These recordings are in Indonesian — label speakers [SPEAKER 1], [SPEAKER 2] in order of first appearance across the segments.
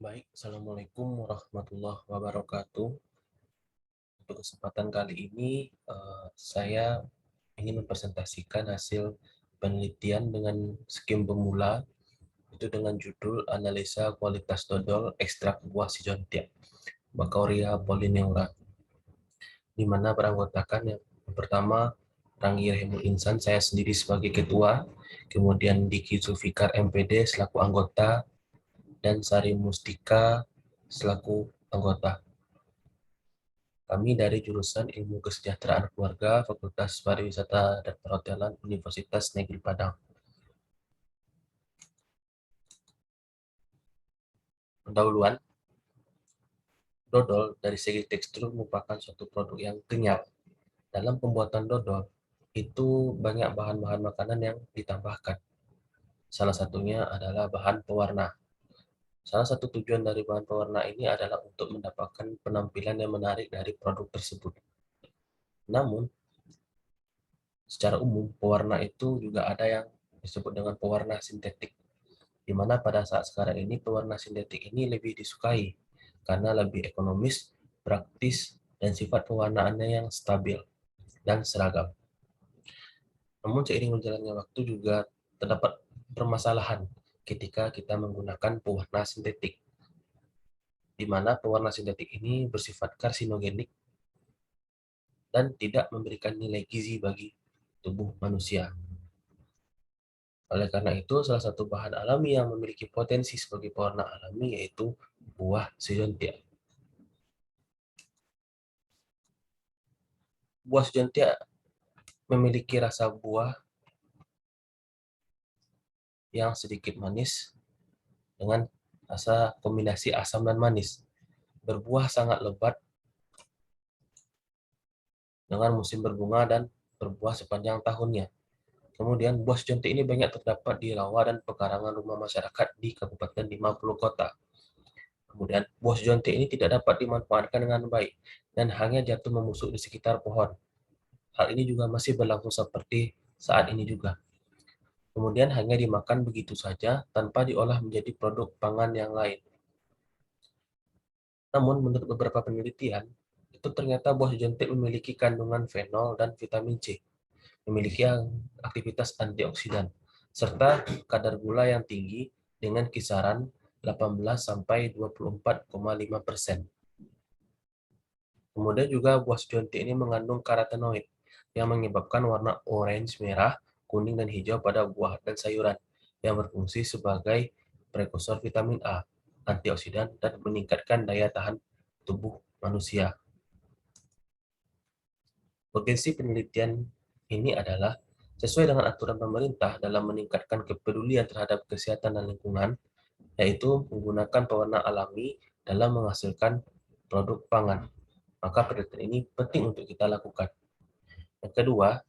[SPEAKER 1] Baik, Assalamualaikum warahmatullahi wabarakatuh. Untuk kesempatan kali ini, saya ingin mempresentasikan hasil penelitian dengan skim pemula, itu dengan judul Analisa Kualitas Dodol Ekstrak Buah Sijontia, Bacauria polyneura, di mana beranggotakan yang pertama, Ranggi Rahimul Insan, saya sendiri sebagai ketua, kemudian Diki Zulfikar MPD selaku anggota, dan Sari Mustika selaku anggota. Kami dari jurusan Ilmu Kesejahteraan Keluarga, Fakultas Pariwisata dan Perhotelan, Universitas Negeri Padang. Pendahuluan, dodol dari segi tekstur merupakan suatu produk yang kenyal. Dalam pembuatan dodol, itu banyak bahan-bahan makanan yang ditambahkan. Salah satunya adalah bahan pewarna. Salah satu tujuan dari bahan pewarna ini adalah untuk mendapatkan penampilan yang menarik dari produk tersebut. Namun, secara umum, pewarna itu juga ada yang disebut dengan pewarna sintetik, di mana pada saat sekarang ini pewarna sintetik ini lebih disukai karena lebih ekonomis, praktis, dan sifat pewarnaannya yang stabil dan seragam. Namun seiring berjalannya waktu juga terdapat permasalahan ketika kita menggunakan pewarna sintetik, di mana pewarna sintetik ini bersifat karsinogenik dan tidak memberikan nilai gizi bagi tubuh manusia. Oleh karena itu, salah satu bahan alami yang memiliki potensi sebagai pewarna alami yaitu buah sejontia. Buah sejontia memiliki rasa buah yang sedikit manis dengan rasa kombinasi asam dan manis. Berbuah sangat lebat dengan musim berbunga dan berbuah sepanjang tahunnya. Kemudian buah sejontia ini banyak terdapat di rawa dan pekarangan rumah masyarakat di Kabupaten 50 kota. Kemudian buah sejontia ini tidak dapat dimanfaatkan dengan baik dan hanya jatuh membusuk di sekitar pohon. Hal ini juga masih berlangsung seperti saat ini juga. Kemudian hanya dimakan begitu saja tanpa diolah menjadi produk pangan yang lain. Namun menurut beberapa penelitian, itu ternyata buah jontik memiliki kandungan fenol dan vitamin C, memiliki aktivitas antioksidan, serta kadar gula yang tinggi dengan kisaran 18 sampai 24,5%. Kemudian juga buah jontik ini mengandung karotenoid yang menyebabkan warna orange, merah, kuning, dan hijau pada buah dan sayuran yang berfungsi sebagai prekursor vitamin A, antioksidan, dan meningkatkan daya tahan tubuh manusia. Potensi penelitian ini adalah sesuai dengan aturan pemerintah dalam meningkatkan kepedulian terhadap kesehatan dan lingkungan, yaitu menggunakan pewarna alami dalam menghasilkan produk pangan. Maka penelitian ini penting untuk kita lakukan. Yang kedua,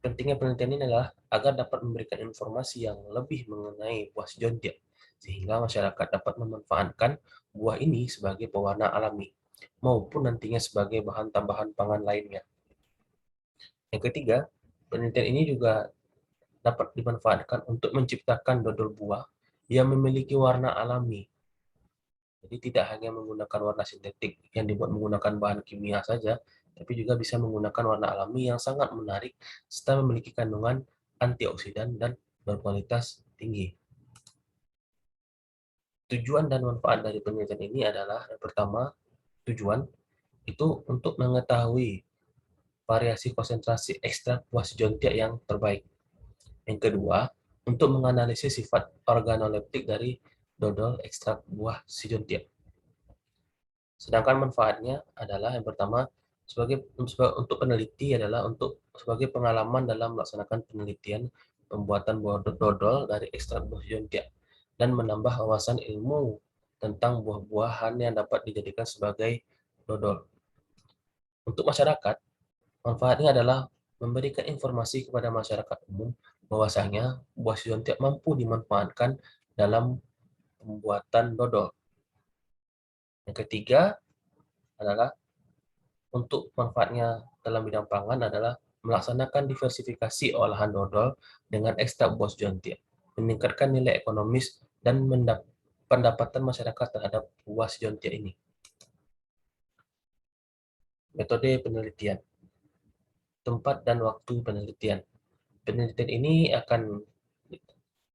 [SPEAKER 1] pentingnya penelitian ini adalah agar dapat memberikan informasi yang lebih mengenai buah sejontia, sehingga masyarakat dapat memanfaatkan buah ini sebagai pewarna alami, maupun nantinya sebagai bahan tambahan pangan lainnya. Yang ketiga, penelitian ini juga dapat dimanfaatkan untuk menciptakan dodol buah yang memiliki warna alami. Jadi tidak hanya menggunakan warna sintetik yang dibuat menggunakan bahan kimia saja, tapi juga bisa menggunakan warna alami yang sangat menarik serta memiliki kandungan antioksidan dan berkualitas tinggi. Tujuan dan manfaat dari penelitian ini adalah yang pertama, tujuan itu untuk mengetahui variasi konsentrasi ekstrak buah sejontia yang terbaik. Yang kedua, untuk menganalisis sifat organoleptik dari dodol ekstrak buah sejontia. Sedangkan manfaatnya adalah yang pertama, untuk peneliti adalah untuk sebagai pengalaman dalam melaksanakan penelitian pembuatan buah dodol dari ekstrak buah sejontia dan menambah wawasan ilmu tentang buah-buahan yang dapat dijadikan sebagai dodol. Untuk masyarakat, manfaatnya adalah memberikan informasi kepada masyarakat umum bahwasanya buah sejontia mampu dimanfaatkan dalam pembuatan dodol. Yang ketiga adalah untuk manfaatnya dalam bidang pangan adalah melaksanakan diversifikasi olahan dodol dengan ekstrak buah sejontia, meningkatkan nilai ekonomis dan mendapat pendapatan masyarakat terhadap buah sejontia ini. Metode penelitian, tempat dan waktu penelitian. Penelitian ini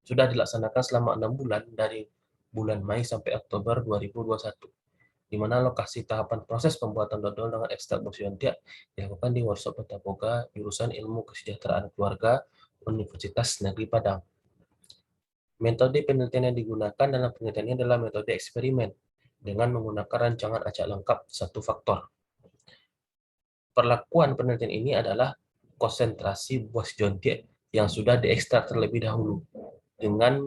[SPEAKER 1] sudah dilaksanakan selama 6 bulan dari bulan Mei sampai Oktober 2021, di mana lokasi tahapan proses pembuatan dodol dengan ekstrak buah sejontia dilakukan di workshop Petaboga, jurusan Ilmu Kesejahteraan Keluarga, Universitas Negeri Padang. Metode penelitian yang digunakan dalam penelitian ini adalah metode eksperimen dengan menggunakan rancangan acak lengkap satu faktor. Perlakuan penelitian ini adalah konsentrasi buah sejontia yang sudah diekstrak terlebih dahulu dengan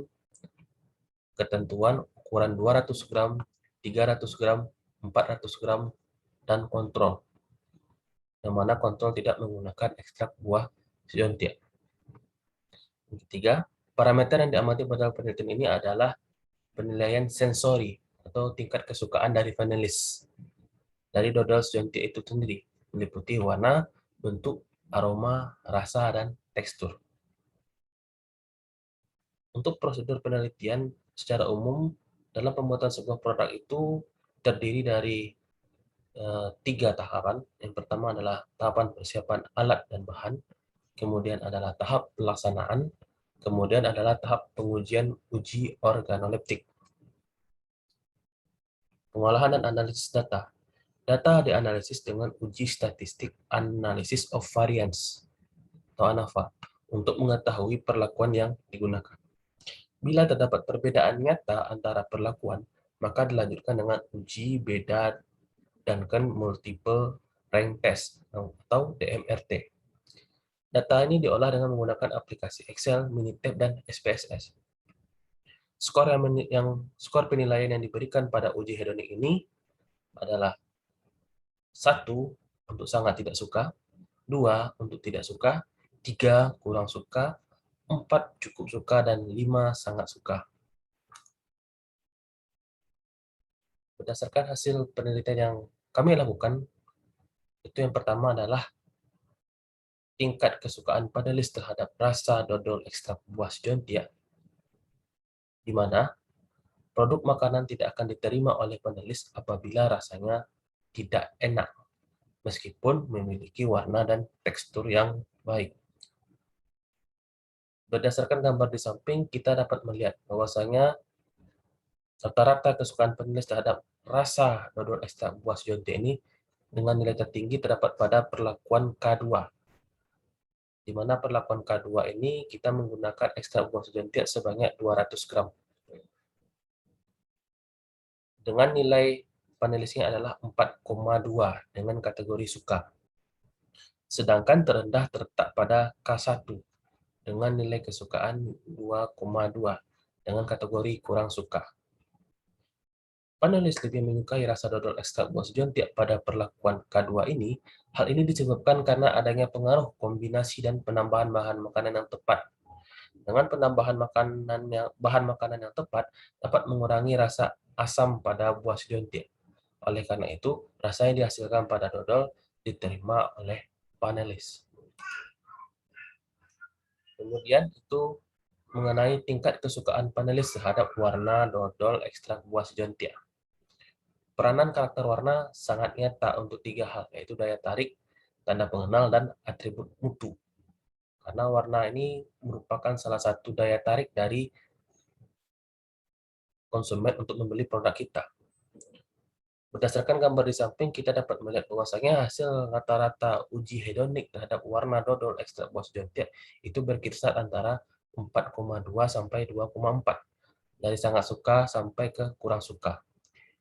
[SPEAKER 1] ketentuan ukuran 200 gram, 300 gram, 400 gram, dan kontrol, yang mana kontrol tidak menggunakan ekstrak buah sejontia. Yang ketiga, parameter yang diamati pada penelitian ini adalah penilaian sensori atau tingkat kesukaan dari panelis dari dodol sejontia itu sendiri, meliputi warna, bentuk, aroma, rasa, dan tekstur. Untuk prosedur penelitian secara umum dalam pembuatan sebuah produk itu terdiri dari 3 tahapan. Yang pertama adalah tahapan persiapan alat dan bahan, kemudian adalah tahap pelaksanaan, kemudian adalah tahap pengujian uji organoleptik. Pengolahan dan analisis data. Data dianalisis dengan uji statistik analysis of variance atau ANAVA untuk mengetahui perlakuan yang digunakan. Bila terdapat perbedaan nyata antara perlakuan, maka dilanjutkan dengan uji beda dan multiple rank test atau DMRT. Data ini diolah dengan menggunakan aplikasi Excel, Minitab, dan SPSS. Skor penilaian yang diberikan pada uji hedonik ini adalah 1 untuk sangat tidak suka, 2 untuk tidak suka, 3 kurang suka, 4 cukup suka, dan 5 sangat suka. Berdasarkan hasil penelitian yang kami lakukan, itu yang pertama adalah tingkat kesukaan panelis terhadap rasa dodol ekstrak buah sejontia, di mana produk makanan tidak akan diterima oleh panelis apabila rasanya tidak enak, meskipun memiliki warna dan tekstur yang baik. Berdasarkan gambar di samping, kita dapat melihat bahwasanya rata-rata kesukaan panelis terhadap rasa dodol ekstrak buah sejontia ini dengan nilai tertinggi terdapat pada perlakuan K2, di mana perlakuan K2 ini kita menggunakan ekstrak buah sejontia sebanyak 200 gram. Dengan nilai panelisnya adalah 4,2 dengan kategori suka. Sedangkan terendah terletak pada K1 dengan nilai kesukaan 2,2 dengan kategori kurang suka. Panelis lebih menyukai rasa dodol ekstrak buah sejontia pada perlakuan K2 ini. Hal ini disebabkan karena adanya pengaruh kombinasi dan penambahan bahan makanan yang tepat. Dengan penambahan bahan makanan yang tepat dapat mengurangi rasa asam pada buah sejontia. Oleh karena itu, rasa yang dihasilkan pada dodol diterima oleh panelis. Kemudian itu mengenai tingkat kesukaan panelis terhadap warna dodol ekstrak buah sejontia. Peranan karakter warna sangat nyata untuk 3 hal, yaitu daya tarik, tanda pengenal, dan atribut mutu. Karena warna ini merupakan salah satu daya tarik dari konsumen untuk membeli produk kita. Berdasarkan gambar di samping, kita dapat melihat bahwasanya hasil rata-rata uji hedonik terhadap warna dodol ekstrak buah sejontia itu berkisar antara 4,2 sampai 2,4, dari sangat suka sampai ke kurang suka.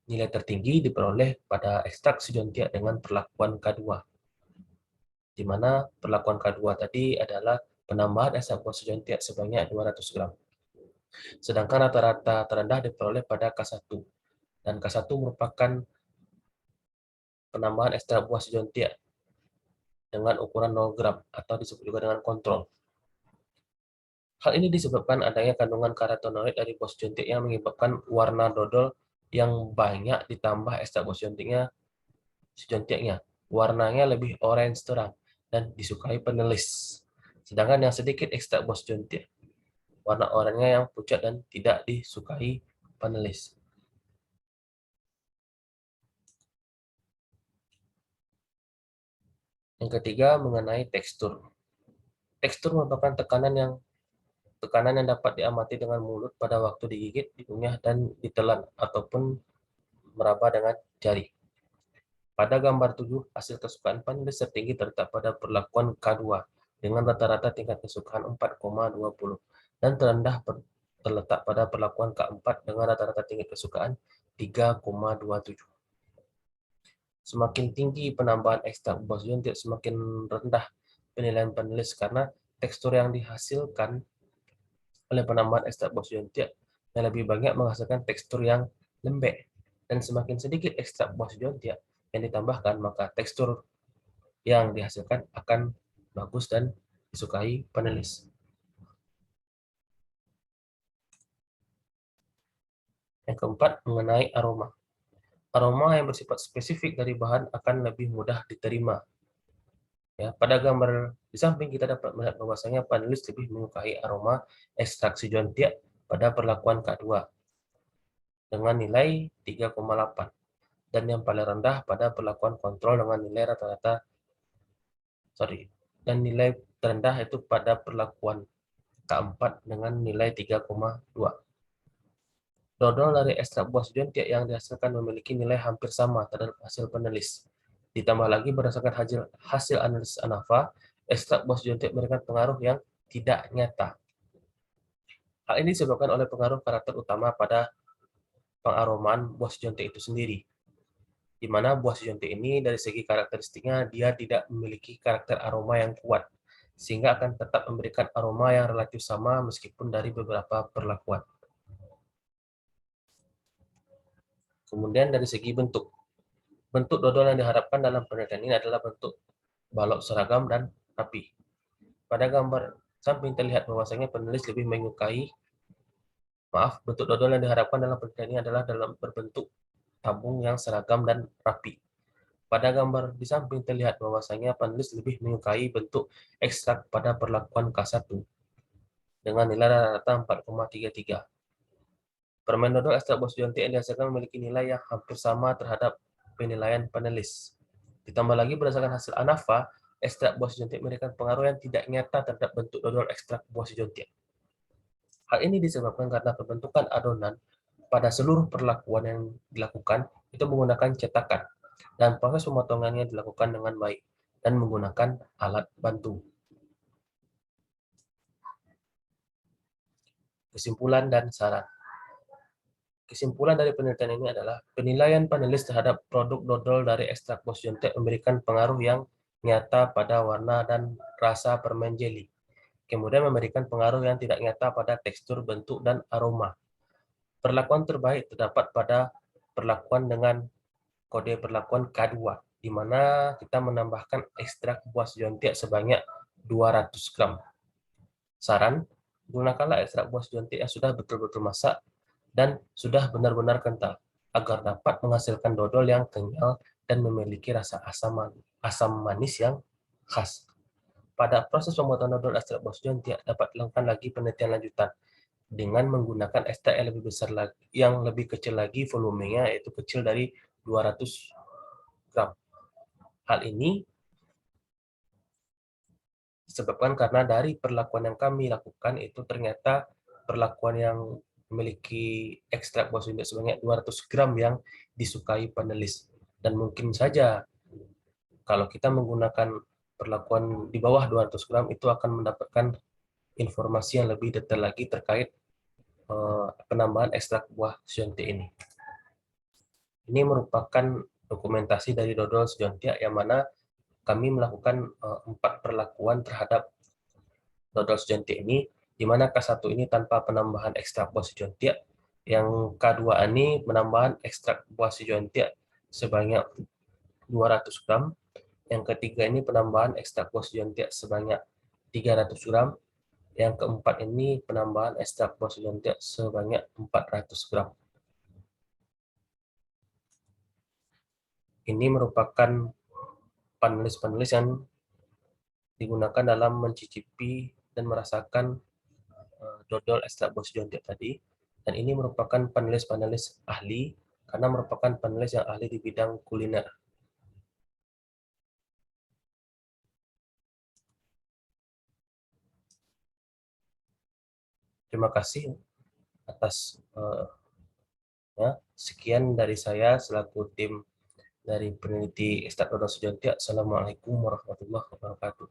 [SPEAKER 1] Nilai tertinggi diperoleh pada ekstrak sejontia dengan perlakuan K2, di mana perlakuan K2 tadi adalah penambahan ekstrak buah sejontia sebanyak 200 gram. Sedangkan rata-rata terendah diperoleh pada K1, dan K1 merupakan penambahan ekstrak buah sejontia dengan ukuran 0 gram atau disebut juga dengan kontrol. Hal ini disebabkan adanya kandungan karotenoid dari buah sejontia yang menyebabkan warna dodol yang banyak ditambah ekstrak buah sejontianya. Warnanya lebih orange terang dan disukai panelis. Sedangkan yang sedikit ekstrak buah sejontia, warna oranye yang pucat dan tidak disukai panelis. Yang ketiga, mengenai tekstur. Tekstur merupakan tekanan yang dapat diamati dengan mulut pada waktu digigit, dikunyah, dan ditelan, ataupun meraba dengan jari. Pada gambar 7, hasil kesukaan panelis tertinggi terletak pada perlakuan K2 dengan rata-rata tingkat kesukaan 4,20 dan terendah terletak pada perlakuan K4 dengan rata-rata tingkat kesukaan 3,27. Semakin tinggi penambahan ekstrak buah jontiak, semakin rendah penilaian panelis karena tekstur yang dihasilkan oleh penambahan ekstrak buah jontiak yang lebih banyak menghasilkan tekstur yang lembek, dan semakin sedikit ekstrak buah jontiak yang ditambahkan, maka tekstur yang dihasilkan akan bagus dan disukai panelis. Yang keempat, mengenai aroma. Aroma yang bersifat spesifik dari bahan akan lebih mudah diterima. Ya, pada gambar di samping kita dapat melihat bahwasanya panelis lebih menyukai aroma ekstraksi jontiak pada perlakuan K2 dengan nilai 3,8 dan yang paling rendah pada perlakuan kontrol dengan nilai rata-rata dan nilai terendah itu pada perlakuan K4 dengan nilai 3,2. Dodol dari ekstrak buah jontiak yang dihasilkan memiliki nilai hampir sama terhadap hasil panelis. Ditambah lagi berdasarkan hasil analisis ANAFA, ekstrak buah jontiak memberikan pengaruh yang tidak nyata. Hal ini disebabkan oleh pengaruh karakter utama pada pengaromaan buah jontiak itu sendiri, di mana buah jontiak ini dari segi karakteristiknya dia tidak memiliki karakter aroma yang kuat, sehingga akan tetap memberikan aroma yang relatif sama meskipun dari beberapa perlakuan. Kemudian dari segi bentuk. Bentuk dodol yang diharapkan dalam penelitian ini adalah bentuk balok seragam dan rapi. Pada gambar samping terlihat bahwasanya penulis lebih menyukai, bentuk dodol yang diharapkan dalam penelitian ini adalah dalam berbentuk tabung yang seragam dan rapi. Pada gambar di samping terlihat bahwasanya penulis lebih menyukai bentuk ekstrak pada perlakuan K1 dengan nilai rata-rata 4,33. Permen dodol ekstrak buah jontiak yang dihasilkan memiliki nilai yang hampir sama terhadap penilaian panelis. Ditambah lagi berdasarkan hasil ANAFA, ekstrak buah jontiak memberikan pengaruh yang tidak nyata terhadap bentuk dodol ekstrak buah jontiak. Hal ini disebabkan karena pembentukan adonan pada seluruh perlakuan yang dilakukan itu menggunakan cetakan, dan proses pemotongannya dilakukan dengan baik dan menggunakan alat bantu. Kesimpulan dan saran. Kesimpulan dari penelitian ini adalah penilaian panelis terhadap produk dodol dari ekstrak buah jontiak memberikan pengaruh yang nyata pada warna dan rasa permen jeli. Kemudian memberikan pengaruh yang tidak nyata pada tekstur, bentuk, dan aroma. Perlakuan terbaik terdapat pada perlakuan dengan kode perlakuan K2, di mana kita menambahkan ekstrak buah jontiak sebanyak 200 gram. Saran, gunakanlah ekstrak buah jontiak yang sudah betul-betul masak dan sudah benar-benar kental, agar dapat menghasilkan dodol yang kenyal dan memiliki rasa asam manis yang khas. Pada proses pembuatan dodol ekstrak buah jontiak dapat dilakukan lagi penelitian lanjutan dengan menggunakan ekstrak yang lebih besar lagi, yang lebih kecil lagi volumenya, yaitu kecil dari 200 gram. Hal ini disebabkan karena dari perlakuan yang kami lakukan itu ternyata perlakuan yang memiliki ekstrak buah jontiak sebanyak 200 gram yang disukai panelis. Dan mungkin saja kalau kita menggunakan perlakuan di bawah 200 gram itu akan mendapatkan informasi yang lebih detail lagi terkait penambahan ekstrak buah jontiak ini. Ini merupakan dokumentasi dari dodol sejontiak yang mana kami melakukan 4 perlakuan terhadap dodol sejontiak ini, di mana K1 ini tanpa penambahan ekstrak buah sejontiak, yang K2 ini penambahan ekstrak buah sejontiak sebanyak 200 gram, yang ketiga ini penambahan ekstrak buah sejontiak sebanyak 300 gram, yang keempat ini penambahan ekstrak buah sejontiak sebanyak 400 gram. Ini merupakan panelis-panelis yang digunakan dalam mencicipi dan merasakan dodol ekstrak buah jontiak tadi, dan ini merupakan panelis-panelis ahli karena merupakan panelis yang ahli di bidang kuliner. Terima kasih atas, ya. Sekian dari saya selaku tim dari peneliti Ustadz Dodol Sujonti. Assalamualaikum warahmatullahi wabarakatuh.